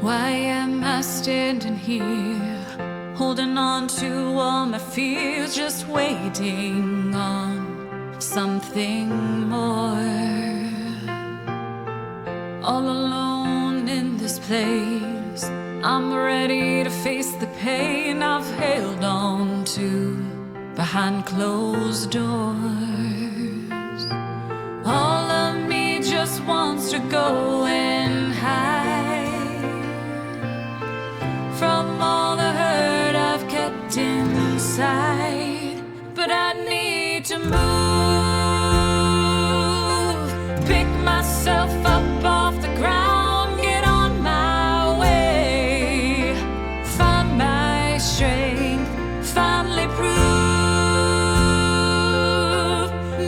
Why am I standing here, holding on to all my fears, just waiting on something more? All alone in this place, I'm ready to face the pain I've held on to behind closed doors. All of me just wants to go and hide from all the hurt I've kept inside. But I need to move, pick myself up off the ground, get on my way, find my strength, finally prove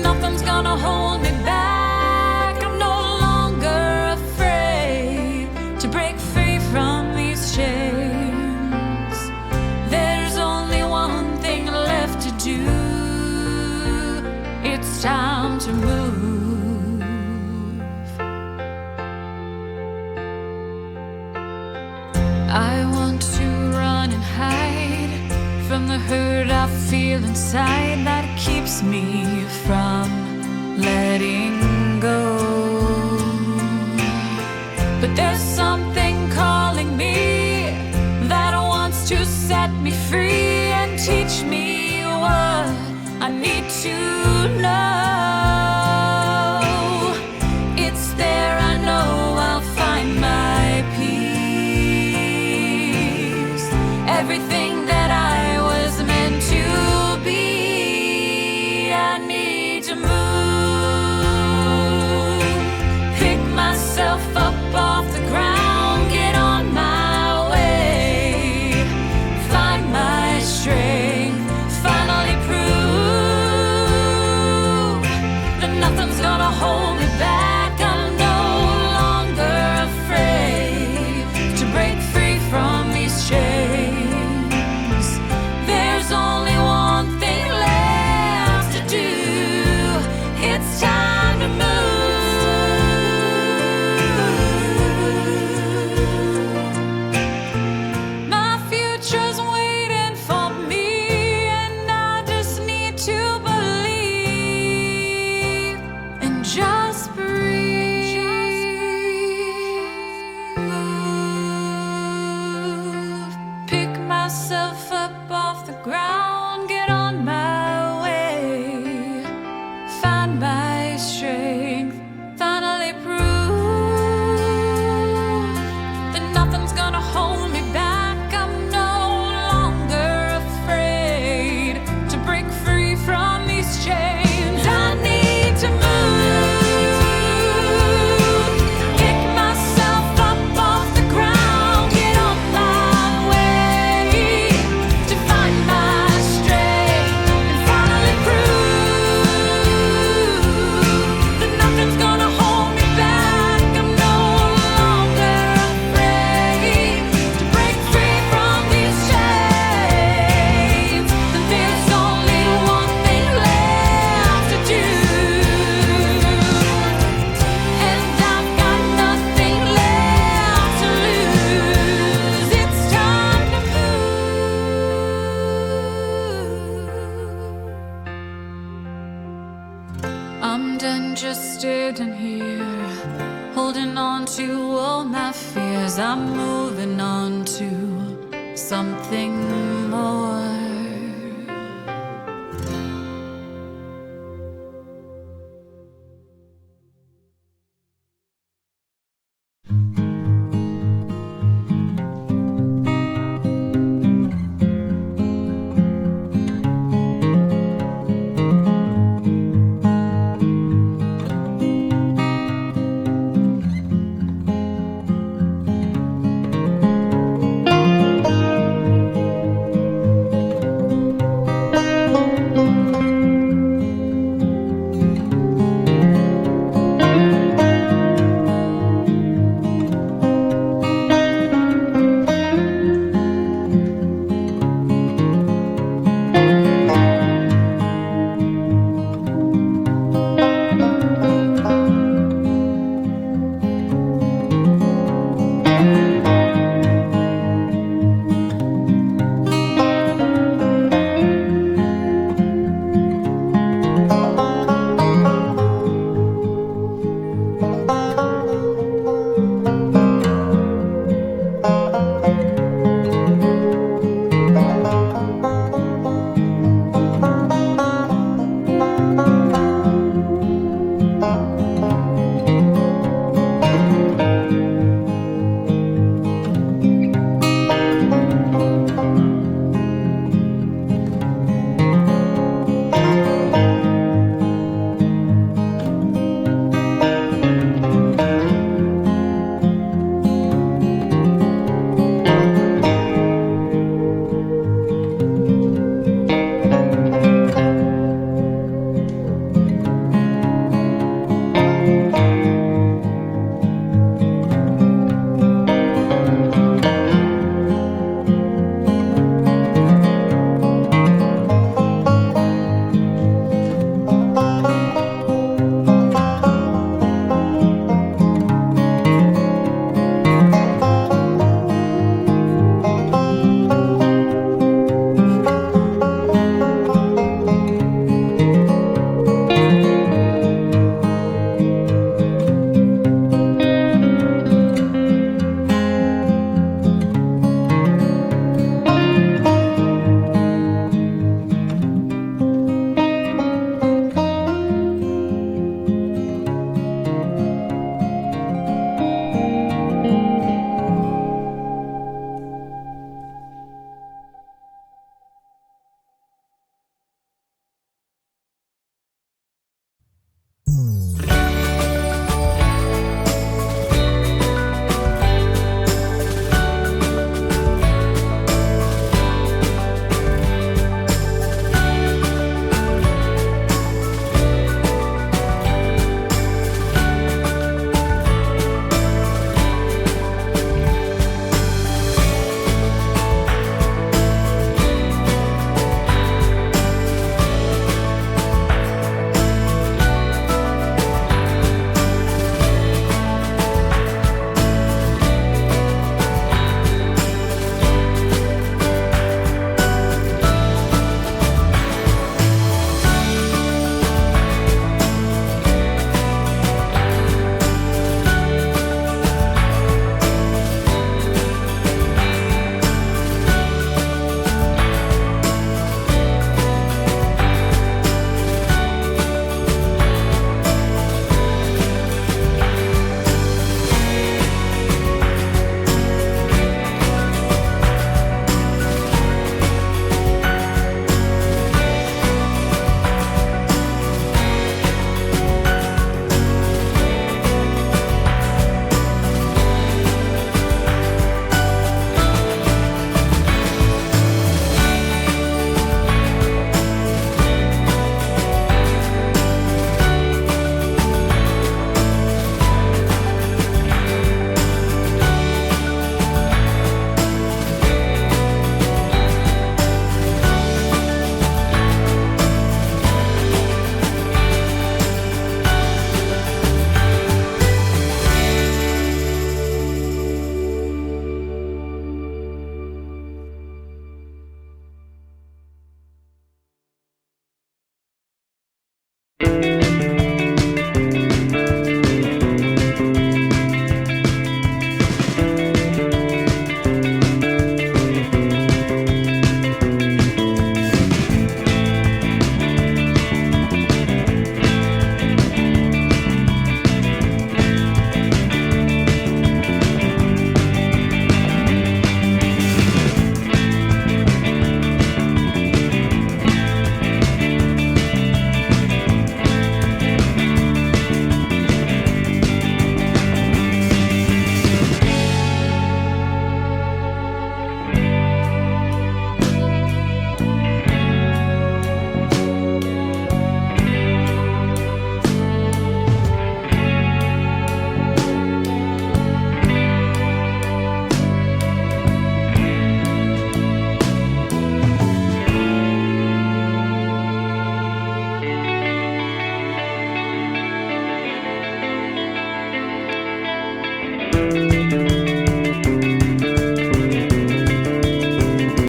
nothing's gonna hold me back. I'm no longer afraid to break free from these chains. There's only one thing left to do. It's time to move. I want to run and hide from the hurt I feel inside that keeps me from letting go. But there's something calling me that wants to set me free and teach me what I need to know. It's there, I know I'll find my peace. Everything that I was meant to be. I need to move, pick myself up off the ground, get on my way, find my strength, finally prove that nothing's gonna hold me back. I'm no longer afraid to break free from these chains. There's only one thing left to do. It's time to move. My future's waiting for me, and I just need to believe and just breathe. Move, pick myself up off the ground, get on my way, find my strength, finally prove that nothing's gonna hold me back. I'm no longer afraid to break free from these chains. I need to move, pick myself up off the ground, get on my way to find my strength and finally prove that nothing's gonna hold me back. I'm no longer afraid to break free from these chains. And there's only one thing left to do, and I've got nothing left to lose. It's time to move. I'm done just sitting here, holding on to all my fears. I'm moving on to something more.